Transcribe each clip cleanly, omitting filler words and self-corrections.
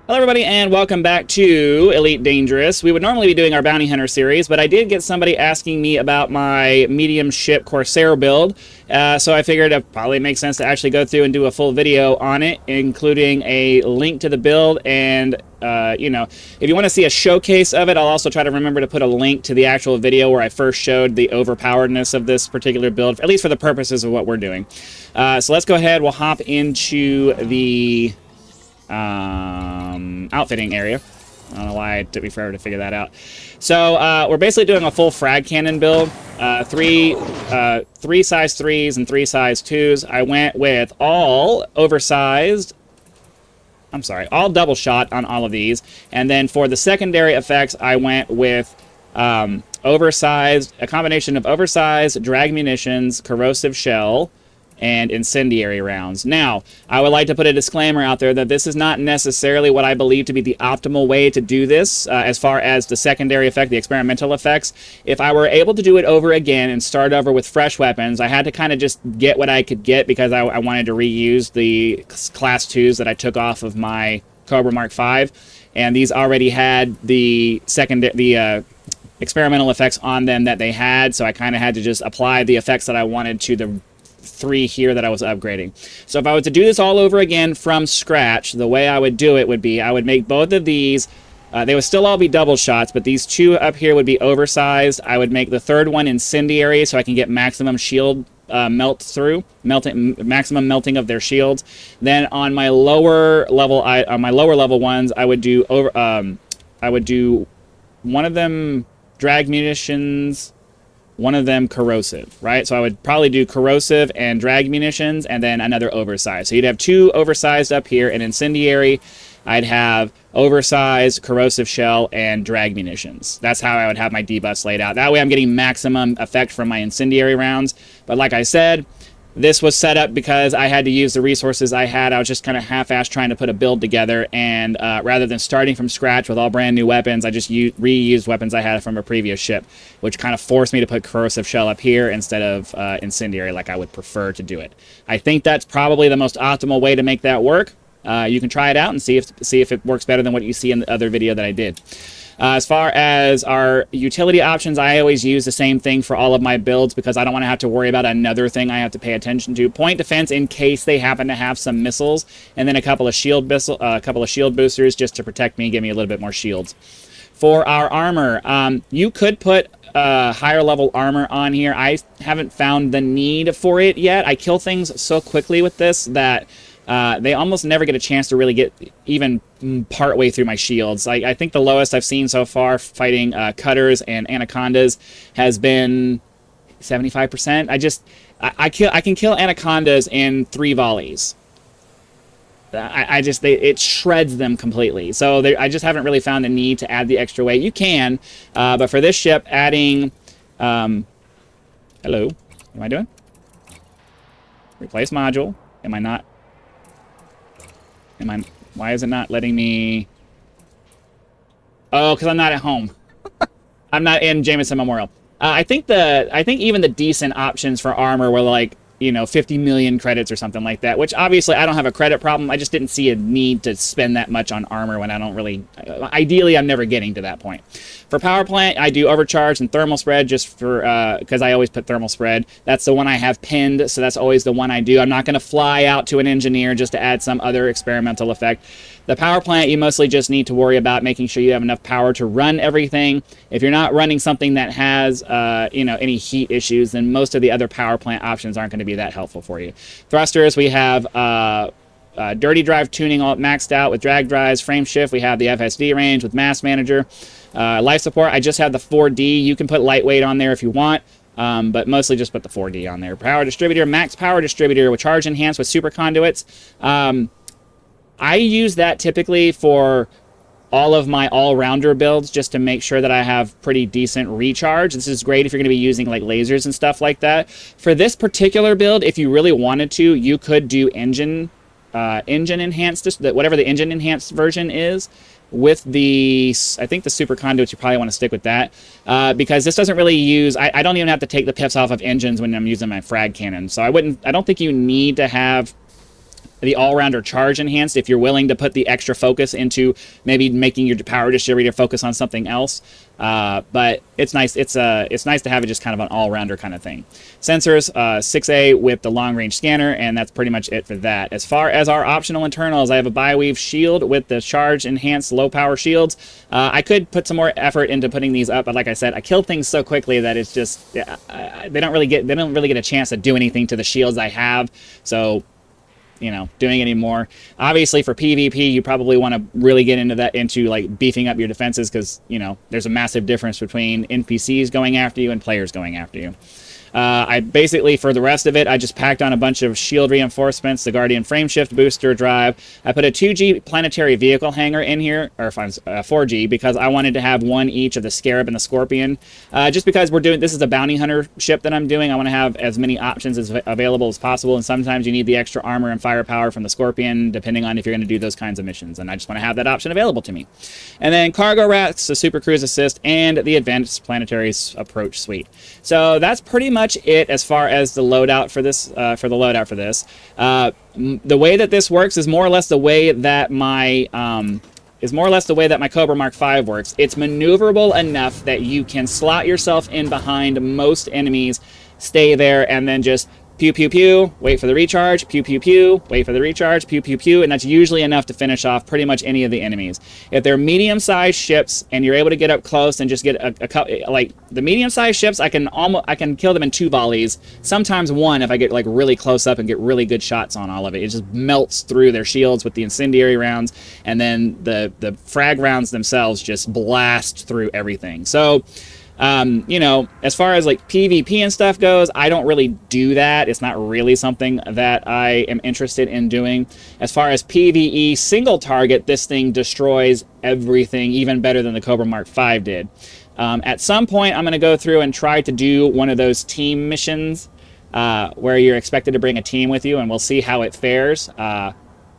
Hello everybody and welcome back to Elite Dangerous. We would normally be doing our Bounty Hunter series, but I did get somebody asking me about my medium ship Corsair build, so I figured it probably makes sense to actually go through and do a full video on it, including a link to the build, and you know, if you want to see a showcase of it, I'll also try to remember to put a link to the actual video where I first showed the overpoweredness of this particular build, at least for the purposes of what we're doing. So let's go ahead, we'll hop into the outfitting area. I don't know why it took me forever to figure that out. So we're basically doing a full Frag Cannon build. Three size 3s and 3 size 2s. I went with all oversized. I'm sorry, all double shot on all of these. And then for the secondary effects, I went with oversized, a combination of oversized, drag munitions, corrosive shell, and incendiary rounds. Now, I would like to put a disclaimer out there that this is not necessarily what I believe to be the optimal way to do this as far as the secondary effect, the experimental effects. If I were able to do it over again and start over with fresh weapons, I had to kind of just get what I could get because I wanted to reuse the Class 2s that I took off of my Cobra Mark V, and these already had the experimental effects on them that they had, so I kind of had to just apply the effects that I wanted to the 3 here that I was upgrading. So if I was to do this all over again from scratch, the way I would do it would be I would make both of these, they would still all be double shots, but these 2 up here would be oversized. I would make the 3rd one incendiary so I can get maximum shield maximum melting of their shields. Then on my lower level ones, I would do one of them drag munitions, one of them corrosive, right? So I would probably do corrosive and drag munitions and then another oversized. So you'd have 2 oversized up here, and incendiary, I'd have oversized, corrosive shell, and drag munitions. That's how I would have my debuffs laid out. That way I'm getting maximum effect from my incendiary rounds. But like I said, this was set up because I had to use the resources I had. I was just kind of half-assed trying to put a build together, and rather than starting from scratch with all brand new weapons, I just reused weapons I had from a previous ship, which kind of forced me to put corrosive shell up here instead of incendiary like I would prefer to do it. I think that's probably the most optimal way to make that work. You can try it out and see if it works better than what you see in the other video that I did. As far as our utility options, I always use the same thing for all of my builds because I don't want to have to worry about another thing I have to pay attention to. Point defense in case they happen to have some missiles, and then a couple of shield boosters just to protect me, give me a little bit more shields. For our armor, you could put higher level armor on here. I haven't found the need for it yet. I kill things so quickly with this that they almost never get a chance to really get even part way through my shields. I think the lowest I've seen so far fighting cutters and anacondas has been 75%. I can kill anacondas in 3 volleys. It shreds them completely. So I just haven't really found the need to add the extra weight. You can, but for this ship, adding hello, what am I doing? Replace module. Am I not? Why is it not letting me? Oh, because I'm not at home. I'm not in Jameson Memorial. I think even the decent options for armor were like, you know, 50 million credits or something like that, which obviously I don't have a credit problem. I just didn't see a need to spend that much on armor when I don't really, ideally I'm never getting to that point. For power plant, I do overcharge and thermal spread just for, because I always put thermal spread. That's the one I have pinned, so that's always the one I do. I'm not going to fly out to an engineer just to add some other experimental effect. The power plant, you mostly just need to worry about making sure you have enough power to run everything. If you're not running something that has, you know, any heat issues, then most of the other power plant options aren't going to be that helpful for you. Thrusters, we have dirty drive tuning all maxed out with drag drives. Frame shift, we have the FSD range with mass manager. Life support, I just have the 4D. You can put lightweight on there if you want. But mostly just put the 4D on there. Power distributor, max power distributor with charge enhanced with super conduits. I use that typically for all of my all-rounder builds just to make sure that I have pretty decent recharge. This is great if you're going to be using like lasers and stuff like that. For this particular build, if you really wanted to, you could do engine enhanced, whatever the engine enhanced version is. With the, I think the super conduits, you probably want to stick with that because this doesn't really use, I don't even have to take the pips off of engines when I'm using my frag cannon. So I don't think you need to have the all-rounder charge enhanced if you're willing to put the extra focus into maybe making your power distributor focus on something else. But it's nice. It's nice to have it just kind of an all-rounder kind of thing. Sensors, 6A with the long-range scanner, and that's pretty much it for that. As far as our optional internals, I have a Bioweave shield with the charge enhanced low-power shields. I could put some more effort into putting these up, but like I said, I kill things so quickly that it's just they don't really get a chance to do anything to the shields I have. So, you know, doing any more. Obviously, for PvP, you probably want to really get into like beefing up your defenses, because, you know, there's a massive difference between NPCs going after you and players going after you. I basically, for the rest of it, I just packed on a bunch of shield reinforcements, the Guardian frameshift booster drive. I put a 2G planetary vehicle hangar in here, or 4G, because I wanted to have one each of the Scarab and the Scorpion. Just because this is a bounty hunter ship that I'm doing, I want to have as many options as available as possible, and sometimes you need the extra armor and firepower from the Scorpion, depending on if you're going to do those kinds of missions, and I just want to have that option available to me. And then Cargo Rats, the Super Cruise Assist, and the Advanced Planetary Approach Suite. So that's pretty much it as far as the loadout for this. The way that this works is more or less the way that my Cobra Mark V works. It's maneuverable enough that you can slot yourself in behind most enemies, stay there, and then just pew, pew, pew, wait for the recharge, pew, pew, pew, wait for the recharge, pew, pew, pew, and that's usually enough to finish off pretty much any of the enemies. If they're medium-sized ships and you're able to get up close and just get a couple, like the medium-sized ships, I can kill them in 2 volleys, sometimes 1 if I get like really close up and get really good shots on all of it. It just melts through their shields with the incendiary rounds, and then the frag rounds themselves just blast through everything. So, you know, as far as like PvP and stuff goes, I don't really do that. It's not really something that I am interested in doing. As far as PvE single target, this thing destroys everything, even better than the Cobra Mark V did. At some point, I'm going to go through and try to do one of those team missions where you're expected to bring a team with you, and we'll see how it fares.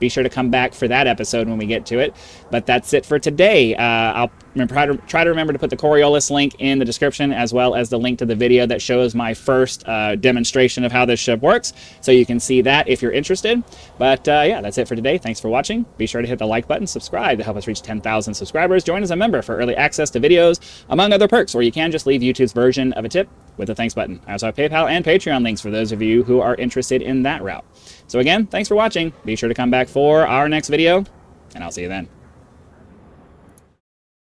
Be sure to come back for that episode when we get to it. But that's it for today. I'll try to remember to put the Coriolis link in the description, as well as the link to the video that shows my first demonstration of how this ship works, so you can see that if you're interested. But yeah, that's it for today. Thanks for watching. Be sure to hit the like button, subscribe to help us reach 10,000 subscribers. Join as a member for early access to videos, among other perks, or you can just leave YouTube's version of a tip with the thanks button. I also have PayPal and Patreon links for those of you who are interested in that route. So again, thanks for watching. Be sure to come back for our next video, and I'll see you then.